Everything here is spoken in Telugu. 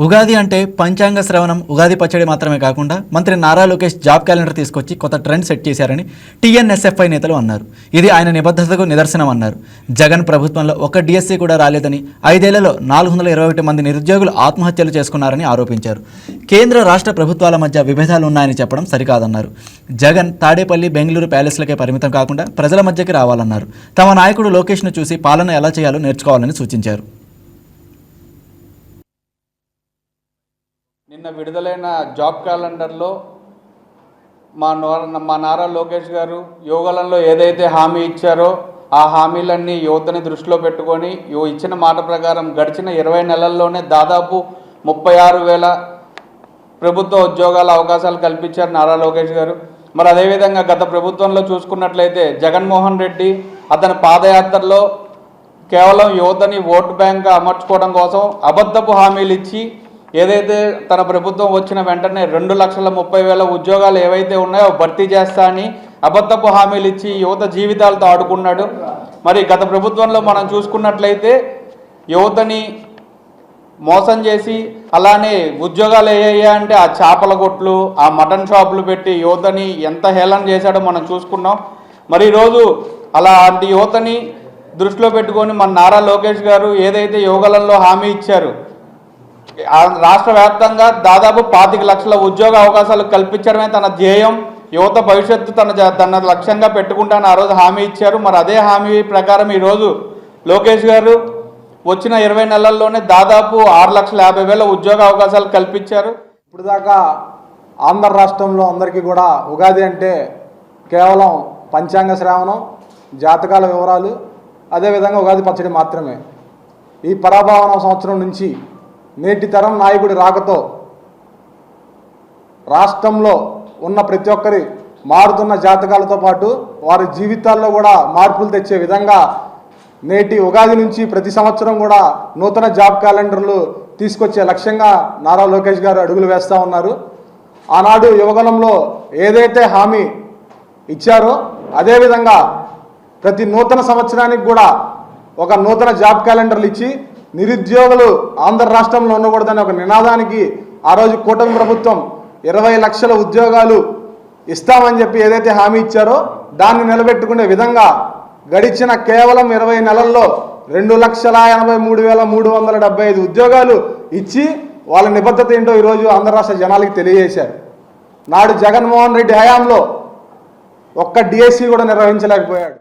ఉగాది అంటే పంచాంగ శ్రవణం, ఉగాది పచ్చడి మాత్రమే కాకుండా మంత్రి నారా లోకేష్ జాబ్ క్యాలెండర్ తీసుకొచ్చి కొత్త ట్రెండ్ సెట్ చేశారని టీఎన్ఎస్ఎఫ్ఐ నేతలు అన్నారు. ఇది ఆయన నిబద్ధతకు నిదర్శనం అన్నారు. జగన్ ప్రభుత్వంలో ఒక్క డిఎస్సీ కూడా రాలేదని, 5 ఏళ్లలో 421 మంది నిరుద్యోగులు ఆత్మహత్యలు చేసుకున్నారని ఆరోపించారు. కేంద్ర రాష్ట్ర ప్రభుత్వాల మధ్య విభేదాలు ఉన్నాయని చెప్పడం సరికాదన్నారు. జగన్ తాడేపల్లి, బెంగళూరు ప్యాలెస్లకే పరిమితం కాకుండా ప్రజల మధ్యకి రావాలన్నారు. తమ నాయకుడు లోకేష్ను చూసి పాలన ఎలా చేయాలో నేర్చుకోవాలని సూచించారు. నిన్న విడుదలైన జాబ్ క్యాలెండర్లో మా నారా లోకేష్ గారు యువగలంలో ఏదైతే హామీ ఇచ్చారో ఆ హామీలన్నీ యువతని దృష్టిలో పెట్టుకొని ఇచ్చిన మాట ప్రకారం గడిచిన 20 నెలల్లోనే దాదాపు 36,000 ప్రభుత్వ ఉద్యోగాల అవకాశాలు కల్పించారు నారా లోకేష్ గారు. మరి అదేవిధంగా గత ప్రభుత్వంలో చూసుకున్నట్లయితే జగన్మోహన్ రెడ్డి అతని పాదయాత్రలో కేవలం యువతని ఓటు బ్యాంక్గా అమర్చుకోవడం కోసం అబద్ధపు హామీలు ఇచ్చి ఏదైతే తన ప్రభుత్వం వచ్చిన వెంటనే 2,30,000 ఉద్యోగాలు ఏవైతే ఉన్నాయో భర్తీ చేస్తా అని అబద్ధపు హామీలు ఇచ్చి యువత జీవితాలతో ఆడుకున్నాడు. మరి గత ప్రభుత్వంలో మనం చూసుకున్నట్లయితే యువతని మోసం చేసి అలానే ఉద్యోగాలు ఏయ్యా అంటే ఆ చేపల కొట్లు, ఆ మటన్ షాపులు పెట్టి యువతని ఎంత హేళన చేశాడో మనం చూసుకున్నాం. మరి ఈరోజు అలాంటి యువతని దృష్టిలో పెట్టుకొని మన నారా లోకేష్ గారు ఏదైతే యువగలంలో హామీ ఇచ్చారు, రాష్ట్ర వ్యాప్తంగా దాదాపు 25 లక్షల ఉద్యోగ అవకాశాలు కల్పించడమే తన ధ్యేయం, యువత భవిష్యత్తు తన లక్ష్యంగా పెట్టుకుంటానని ఆ రోజు హామీ ఇచ్చారు. మరి అదే హామీ ప్రకారం ఈరోజు లోకేష్ గారు వచ్చిన 20 నెలల్లోనే దాదాపు 6,50,000 ఉద్యోగ అవకాశాలు కల్పించారు. ఇప్పుడు దాకా ఆంధ్ర రాష్ట్రంలో అందరికీ కూడా ఉగాది అంటే కేవలం పంచాంగ శ్రావణం, జాతకాల వివరాలు, అదేవిధంగా ఉగాది పచ్చడి మాత్రమే. ఈ పరాభవన సంవత్సరం నుంచి నేటి తరం నాయకుడి రాకతో రాష్ట్రంలో ఉన్న ప్రతి ఒక్కరి మారుతున్న జాతకాలతో పాటు వారి జీవితాల్లో కూడా మార్పులు తెచ్చే విధంగా నేటి ఉగాది నుంచి ప్రతి సంవత్సరం కూడా నూతన జాబ్ క్యాలెండర్లు తీసుకొచ్చే లక్ష్యంగా నారా లోకేష్ గారు అడుగులు వేస్తూ ఉన్నారు. ఆనాడు యువగలంలో ఏదైతే హామీ ఇచ్చారో అదేవిధంగా ప్రతి నూతన సంవత్సరానికి కూడా ఒక నూతన జాబ్ క్యాలెండర్లు ఇచ్చి నిరుద్యోగులు ఆంధ్ర రాష్ట్రంలో ఉండకూడదని ఒక నినాదానికి ఆ రోజు కూటమి ప్రభుత్వం 20 లక్షల ఉద్యోగాలు ఇస్తామని చెప్పి ఏదైతే హామీ ఇచ్చారో దాన్ని నిలబెట్టుకునే విధంగా గడిచిన కేవలం 20 నెలల్లో 2,83,375 ఉద్యోగాలు ఇచ్చి వాళ్ళ నిబద్ధత ఏంటో ఈరోజు ఆంధ్ర రాష్ట్ర జనాలకి తెలియజేశారు. నాడు జగన్మోహన్ రెడ్డి హయాంలో ఒక్క డిఎస్సి కూడా నిర్వహించలేకపోయాడు.